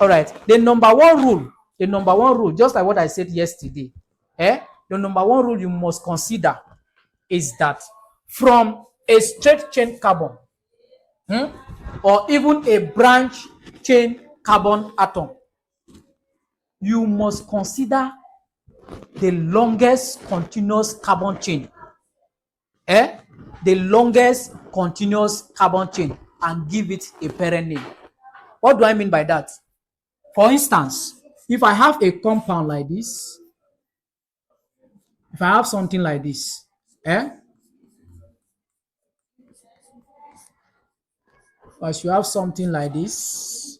All right. The number one rule, just like what I said yesterday, the number one rule you must consider is that from a straight chain carbon, or even a branch chain carbon atom, you must consider the longest continuous carbon chain. The longest continuous carbon chain, and give it a parent name. What do I mean by that? For instance, if I have a compound like this, if I have something like this, I should have something like this.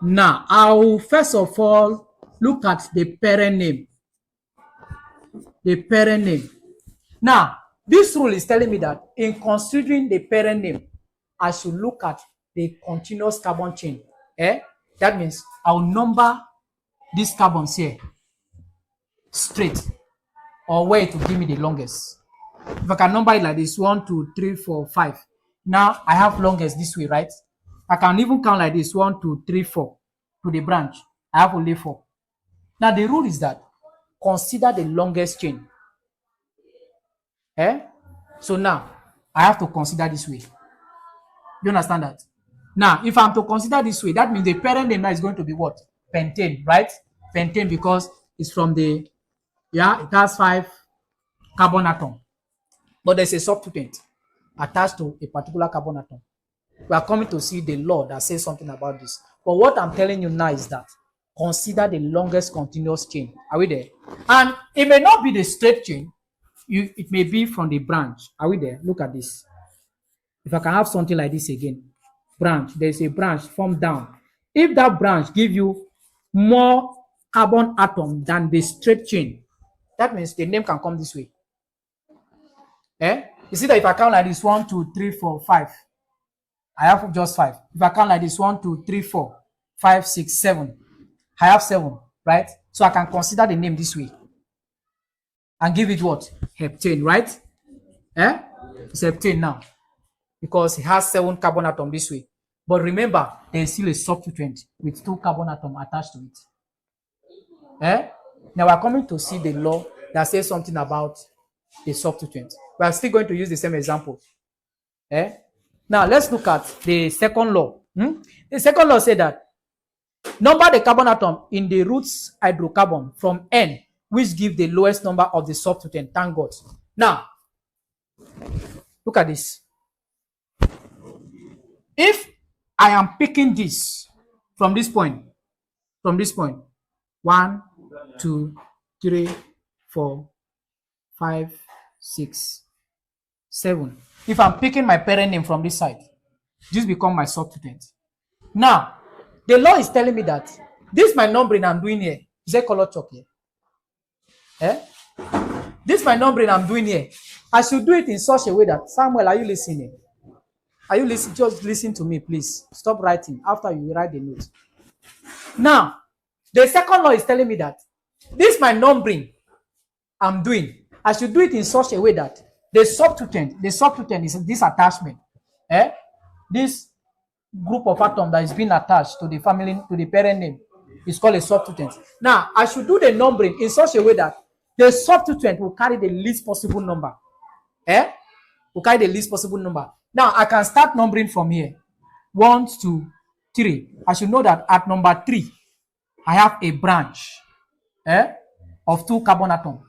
Now, I will first of all look at the parent name. Now, this rule is telling me that in considering the parent name, I should look at the continuous carbon chain. That means I'll number these carbons here straight, or way to give me the longest. If I can number it like this, 1, 2, 3, 4, 5. Now I have longest this way, right? I can even count like this, 1, 2, 3, 4 to the branch. I have only 4. Now the rule is that consider the longest chain. So now I have to consider this way. You understand that? Now, if I'm to consider this way, that means the parent name now is going to be what? Pentane, right? Pentane, because it's from the, it has 5 carbon atom. But there's a substituent attached to a particular carbon atom. We are coming to see the law that says something about this. But what I'm telling you now is that consider the longest continuous chain. Are we there? And it may not be the straight chain. It may be from the branch. Are we there? Look at this. If I can have something like this again, branch, there's a branch formed down. If that branch gives you more carbon atom than the straight chain, that means the name can come this way. You see that if I count like this, 1, 2, 3, 4, 5, I have just 5. If I count like this, 1, 2, 3, 4, 5, 6, 7, I have 7, right? So I can consider the name this way and give it what? Heptane, right? It's heptane now, because it has 7 carbon atom this way. But remember, there is still a substituent with 2 carbon atom attached to it. Now we're coming to see the law that says something about the substituent. We are still going to use the same example. Now let's look at the second law. The second law says that number the carbon atom in the roots hydrocarbon from N, which give the lowest number of the substituent. Thank God. Now, look at this. If I am picking this from this point, 1, 2, 3, 4, 5, 6, 7. If I'm picking my parent name from this side, this becomes my substituent. Now, the law is telling me that this my numbering I'm doing here. Is there color chalk here? This my numbering I'm doing here. I should do it in such a way that, Samuel, are you listening? Are you listening? Just listen to me, please. Stop writing after you write the note. Now, the second law is telling me that this my numbering I'm doing. I should do it in such a way that the substituent is this attachment. This group of atoms that is being attached to the family, to the parent name, is called a substituent. Now, I should do the numbering in such a way that the substituent will carry the least possible number. Will carry the least possible number. Now, I can start numbering from here. 1, 2, 3. I should know that at number 3, I have a branch of 2 carbon atoms.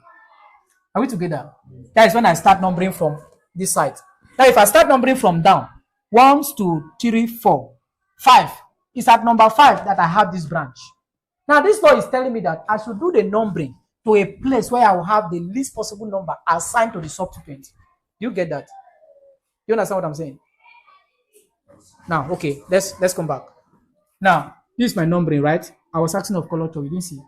Are we together? That is when I start numbering from this side. Now, if I start numbering from down, 1, 2, 3, 4, 5. It's at number 5 that I have this branch. Now, this law is telling me that I should do the numbering to a place where I will have the least possible number assigned to the substituent. You get that? You understand what I'm saying? Now, okay, let's come back. Now, this is my numbering, right? I was asking of color to, you didn't see.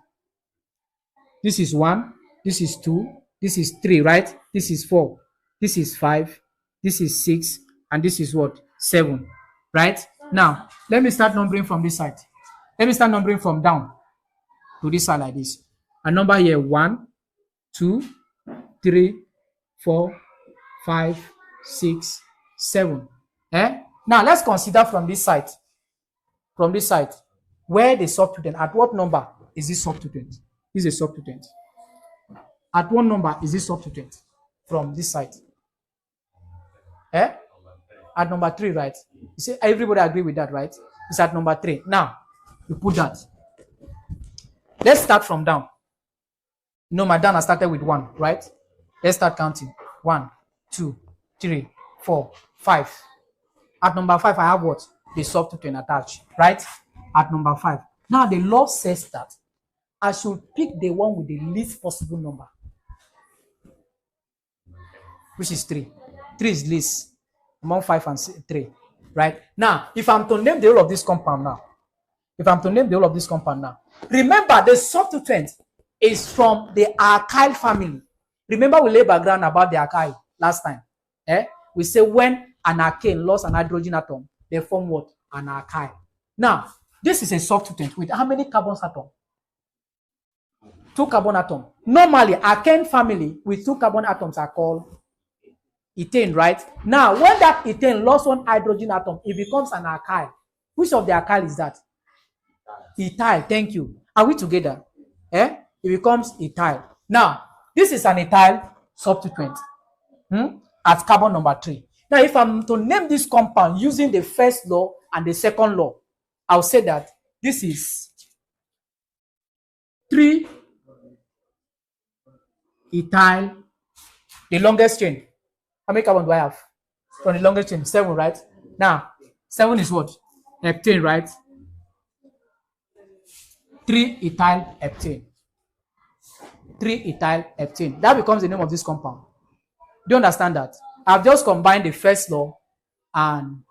This is 1, this is 2, this is 3, right? This is 4, this is 5, this is 6, and this is what? 7, right? Now, let me start numbering from this side. Let me start numbering from down to this side like this. A number here: 1, 2, 3, 4, 5, 6, 7. Now let's consider from this side. From this side, where the substituent, at what number is this substituent? This is a substituent. At what number is this substituent from this side? Eh? At number 3, right? You see, everybody agree with that, right? It's at number 3. Now, you put that. Let's start from down. You know, my down, I started with 1, right? Let's start counting. 1, 2, 3, 4, 5. At number 5, I have what? The substituent attached, right? At number 5. Now, the law says that I should pick the one with the least possible number, which is 3. 3 is least among 5 and 3, right? Now, if I'm to name the whole of this compound now, remember the substituent is from the alkyl family. Remember we laid background about the alkyl last time. We say when an alkane lost an hydrogen atom, they form what? An alkyl. Now, this is a substituent with how many carbon atoms? 2 carbon atoms. Normally, alkane family with 2 carbon atoms are called ethane, right? Now, when that ethane lost 1 hydrogen atom, it becomes an alkyl. Which of the alkyl is that? Ethyl. Thank you. Are we together? It becomes ethyl. Now, this is an ethyl substituent at carbon number 3. Now, if I'm to name this compound using the first law and the second law, I'll say that this is 3 ethyl, the longest chain. How many carbon do I have? From the longest chain, 7, right? Now, 7 is what? Heptane, right? 3 ethyl heptane. 3 ethyl heptane. That becomes the name of this compound. Do you understand that? I've just combined the first law and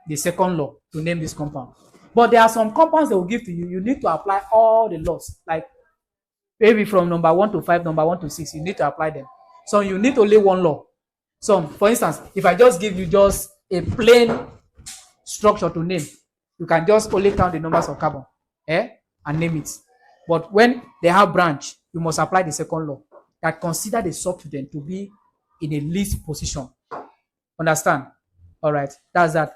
the second law to name this compound. But there are some compounds they will give to you. You need to apply all the laws. Like maybe from number 1 to 5, number 1 to 6, you need to apply them. So you need only one law. So, for instance, if I just give you just a plain structure to name, you can just only count the numbers of carbon and name it. But when they have branch, you must apply the second law that consider the substituent to be in a least position. Understand? All right, that's that.